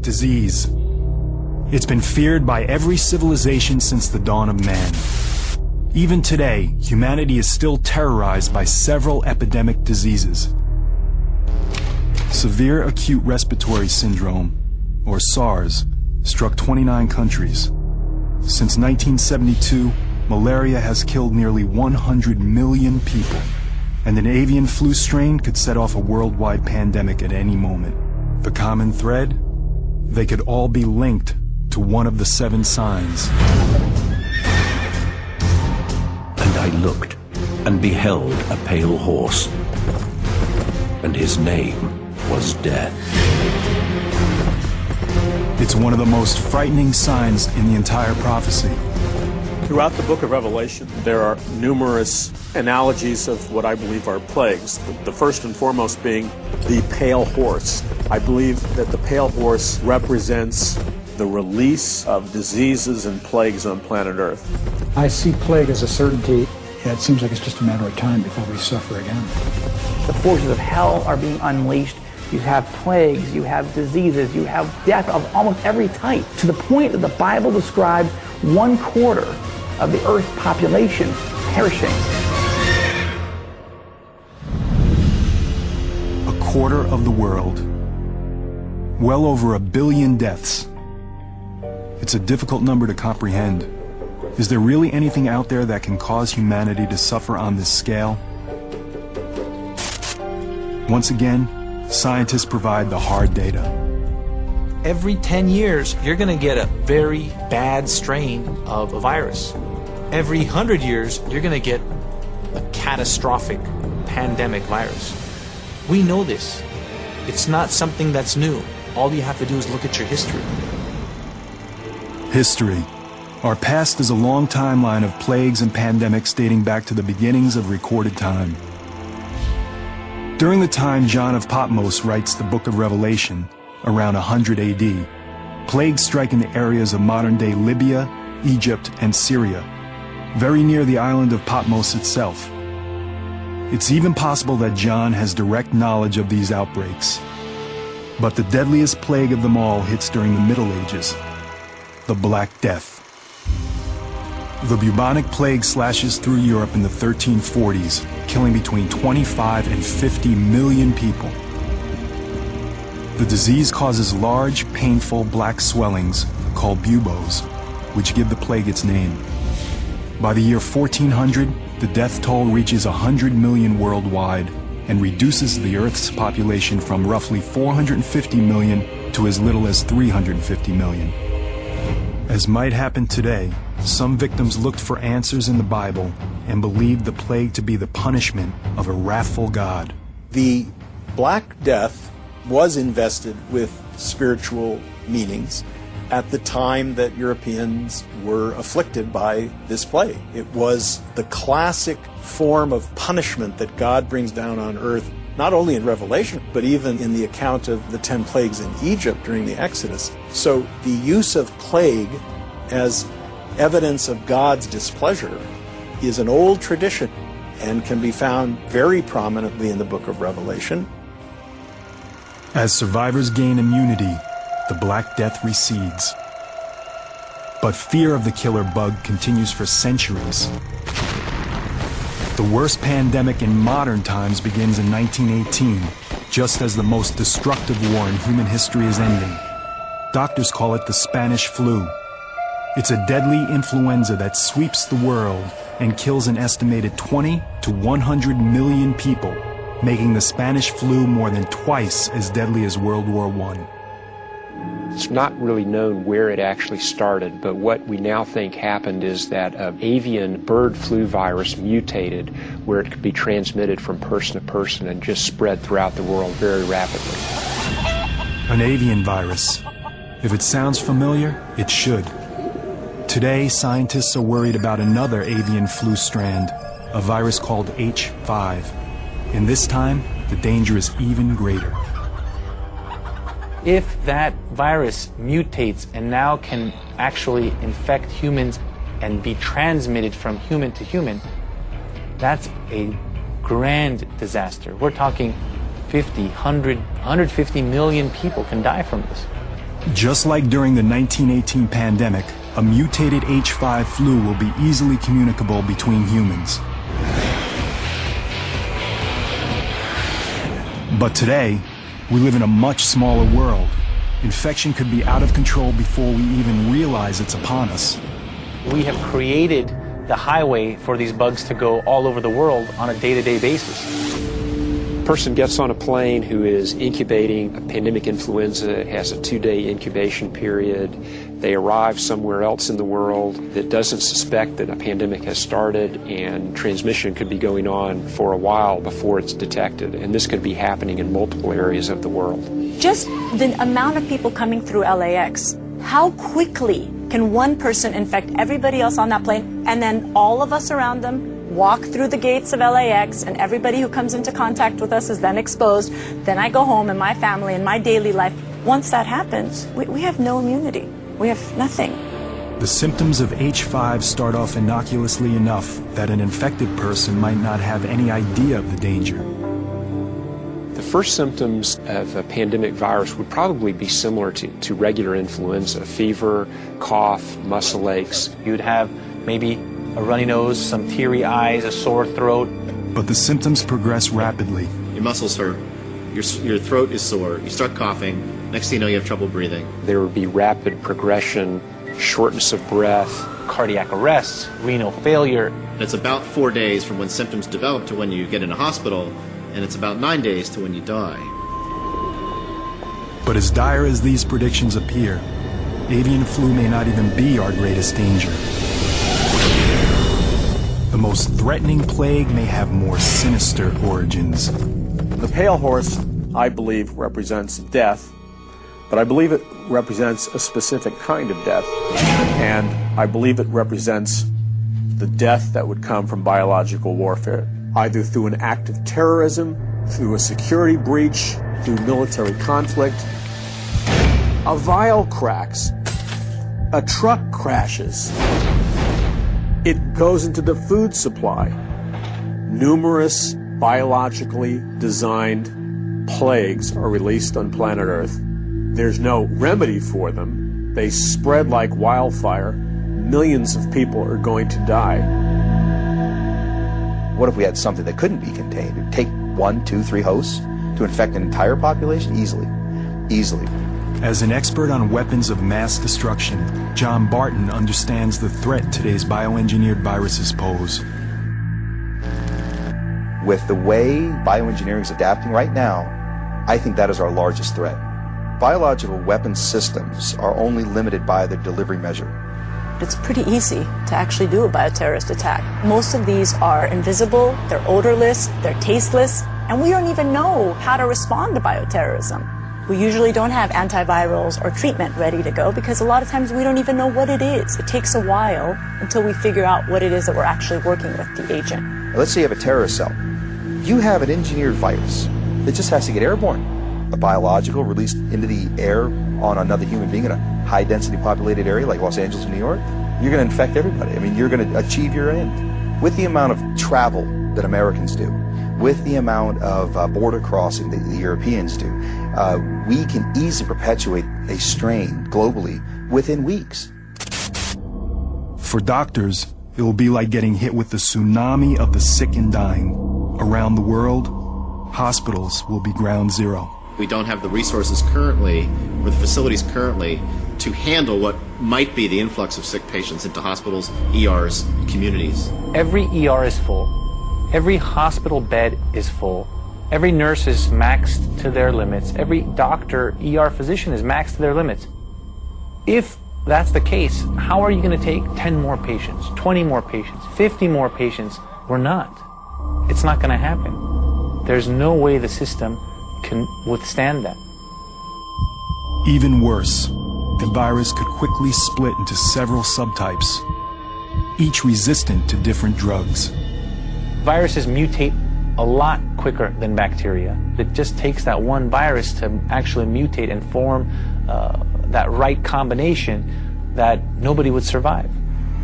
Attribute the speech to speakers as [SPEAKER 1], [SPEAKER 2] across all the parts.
[SPEAKER 1] Disease. It's been feared by every civilization since the dawn of man. Even today, humanity is still terrorized by several epidemic diseases. Severe acute respiratory syndrome, or SARS, struck 29 countries. Since 1972, malaria has killed nearly 100 million people, and an avian flu strain could set off a worldwide pandemic at any moment. The common thread? They could all be linked to one of the 7 signs.
[SPEAKER 2] And I looked, and beheld a pale horse, and his name was Death.
[SPEAKER 1] It's one of the most frightening signs in the entire prophecy.
[SPEAKER 3] Throughout the book of Revelation, there are numerous analogies of what I believe are plagues. The first and foremost being the pale horse. I believe that the pale horse represents the release of diseases and plagues on planet Earth.
[SPEAKER 4] I see plague as a certainty. Yeah, it seems like it's just a matter of time before we suffer again.
[SPEAKER 5] The forces of hell are being unleashed. You have plagues, you have diseases, you have death of almost every type, to the point that the Bible describes 1/4 of the Earth's population perishing.
[SPEAKER 1] 1/4 of the world. Well over 1 billion deaths. It's a difficult number to comprehend. Is there really anything out there that can cause humanity to suffer on this scale? Once again, scientists provide the hard data.
[SPEAKER 6] Every 10 years, you're going to get a very bad strain of a virus. Every 100 years, you're going to get a catastrophic pandemic virus. We know this. It's not something that's new. All you have to do is look at your history.
[SPEAKER 1] History. Our past is a long timeline of plagues and pandemics dating back to the beginnings of recorded time. During the time John of Patmos writes the book of Revelation, around 100 AD, plagues strike in the areas of modern-day Libya, Egypt, and Syria, very near the island of Patmos itself. It's even possible that John has direct knowledge of these outbreaks. But the deadliest plague of them all hits during the Middle Ages, the Black Death. The bubonic plague slashes through Europe in the 1340s, killing between 25 and 50 million people. The disease causes large, painful black swellings called buboes, which give the plague its name. By the year 1400, the death toll reaches 100 million worldwide and reduces the Earth's population from roughly 450 million to as little as 350 million. As might happen today, some victims looked for answers in the Bible and believed the plague to be the punishment of a wrathful God.
[SPEAKER 7] The Black Death was invested with spiritual meanings at the time that Europeans were afflicted by this plague. It was the classic form of punishment that God brings down on earth, not only in Revelation, but even in the account of the 10 plagues in Egypt during the Exodus. So the use of plague as evidence of God's displeasure is an old tradition and can be found very prominently in the book of Revelation.
[SPEAKER 1] As survivors gain immunity, the Black Death recedes. But fear of the killer bug continues for centuries. The worst pandemic in modern times begins in 1918, just as the most destructive war in human history is ending. Doctors call it the Spanish flu. It's a deadly influenza that sweeps the world and kills an estimated 20 to 100 million people, making the Spanish flu more than twice as deadly as World War I.
[SPEAKER 8] It's not really known where it actually started, but what we now think happened is that an avian bird flu virus mutated where it could be transmitted from person to person and just spread throughout the world very rapidly.
[SPEAKER 1] An avian virus. If it sounds familiar, it should. Today, scientists are worried about another avian flu strand, a virus called H5. And this time, the danger is even greater.
[SPEAKER 5] If that virus mutates and now can actually infect humans and be transmitted from human to human, that's a grand disaster. We're talking 50, 100, 150 million people can die from this.
[SPEAKER 1] Just like during the 1918 pandemic, a mutated H5 flu will be easily communicable between humans. But today, we live in a much smaller world. Infection could be out of control before we even realize it's upon us.
[SPEAKER 6] We have created the highway for these bugs to go all over the world on a day-to-day basis.
[SPEAKER 8] A person gets on a plane who is incubating a pandemic influenza, has a 2-day incubation period. They arrive somewhere else in the world that doesn't suspect that a pandemic has started, and transmission could be going on for a while before it's detected. And this could be happening in multiple areas of the world.
[SPEAKER 9] Just the amount of people coming through LAX, how quickly can one person infect everybody else on that plane, and then all of us around them walk through the gates of LAX, and everybody who comes into contact with us is then exposed. Then I go home and my family and my daily life. Once that happens, we have no immunity. We have nothing.
[SPEAKER 1] The symptoms of H5 start off innocuously enough that an infected person might not have any idea of the danger.
[SPEAKER 8] The first symptoms of a pandemic virus would probably be similar to regular influenza: fever, cough, muscle aches.
[SPEAKER 6] You'd have maybe a runny nose, some teary eyes, a sore throat.
[SPEAKER 1] But the symptoms progress rapidly.
[SPEAKER 10] Your muscles hurt, your throat is sore, you start coughing, next thing you know you have trouble breathing.
[SPEAKER 8] There would be rapid progression, shortness of breath,
[SPEAKER 6] cardiac arrest, renal failure.
[SPEAKER 10] It's about 4 days from when symptoms develop to when you get in a hospital, and it's about 9 days to when you die.
[SPEAKER 1] But as dire as these predictions appear, avian flu may not even be our greatest danger. The most threatening plague may have more sinister origins.
[SPEAKER 3] The pale horse, I believe, represents death, but I believe it represents a specific kind of death, and I believe it represents the death that would come from biological warfare, either through an act of terrorism, through a security breach, through military conflict. A vial cracks, a truck crashes, it goes into the food supply. Numerous biologically designed plagues are released on planet Earth. There's no remedy for them. They spread like wildfire. Millions of people are going to die.
[SPEAKER 11] What if we had something that couldn't be contained? It'd take 1, 2, 3 hosts to infect an entire population easily.
[SPEAKER 1] As an expert on weapons of mass destruction, John Barton understands the threat today's bioengineered viruses pose.
[SPEAKER 11] With the way bioengineering is adapting right now, I think that is our largest threat. Biological weapons systems are only limited by their delivery measure.
[SPEAKER 9] It's pretty easy to actually do a bioterrorist attack. Most of these are invisible, they're odorless, they're tasteless, and we don't even know how to respond to bioterrorism. We usually don't have antivirals or treatment ready to go because a lot of times we don't even know what it is. It takes a while until we figure out what it is that we're actually working with the agent.
[SPEAKER 11] Let's say you have a terrorist cell. You have an engineered virus that just has to get airborne. A biological released into the air on another human being in a high-density populated area like Los Angeles and New York, you're going to infect everybody. I mean, you're going to achieve your end. With the amount of travel that Americans do, with the amount of border crossing that the Europeans do, we can easily perpetuate a strain globally within weeks.
[SPEAKER 1] For doctors, it will be like getting hit with the tsunami of the sick and dying. Around the world, hospitals will be ground zero.
[SPEAKER 10] We don't have the resources currently, or the facilities currently, to handle what might be the influx of sick patients into hospitals, ERs, communities.
[SPEAKER 6] Every ER is full. Every hospital bed is full. Every nurse is maxed to their limits. Every doctor, ER physician is maxed to their limits. If that's the case, how are you going to take 10 more patients, 20 more patients, 50 more patients? We're not. It's not going to happen. There's no way the system can withstand that.
[SPEAKER 1] Even worse, the virus could quickly split into several subtypes, each resistant to different drugs.
[SPEAKER 6] Viruses mutate a lot quicker than bacteria. It just takes that one virus to actually mutate and form that right combination that nobody would survive.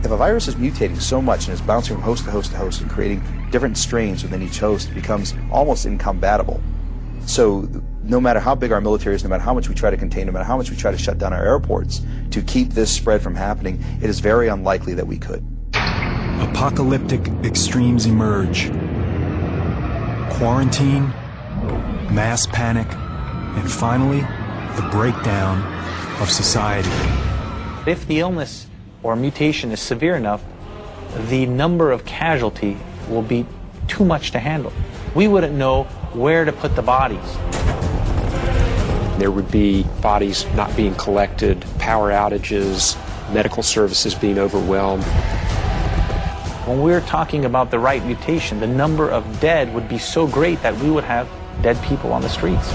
[SPEAKER 11] If a virus is mutating so much and is bouncing from host to host to host and creating different strains within each host, it becomes almost incompatible. So no matter how big our military is, no matter how much we try to contain, no matter how much we try to shut down our airports to keep this spread from happening, it is very unlikely that we could.
[SPEAKER 1] Apocalyptic extremes emerge. Quarantine, mass panic, and finally, the breakdown of society.
[SPEAKER 6] If the illness or mutation is severe enough, the number of casualty will be too much to handle. We wouldn't know where to put the bodies.
[SPEAKER 8] There would be bodies not being collected, power outages, medical services being overwhelmed.
[SPEAKER 6] When we're talking about the right mutation, the number of dead would be so great that we would have dead people on the streets.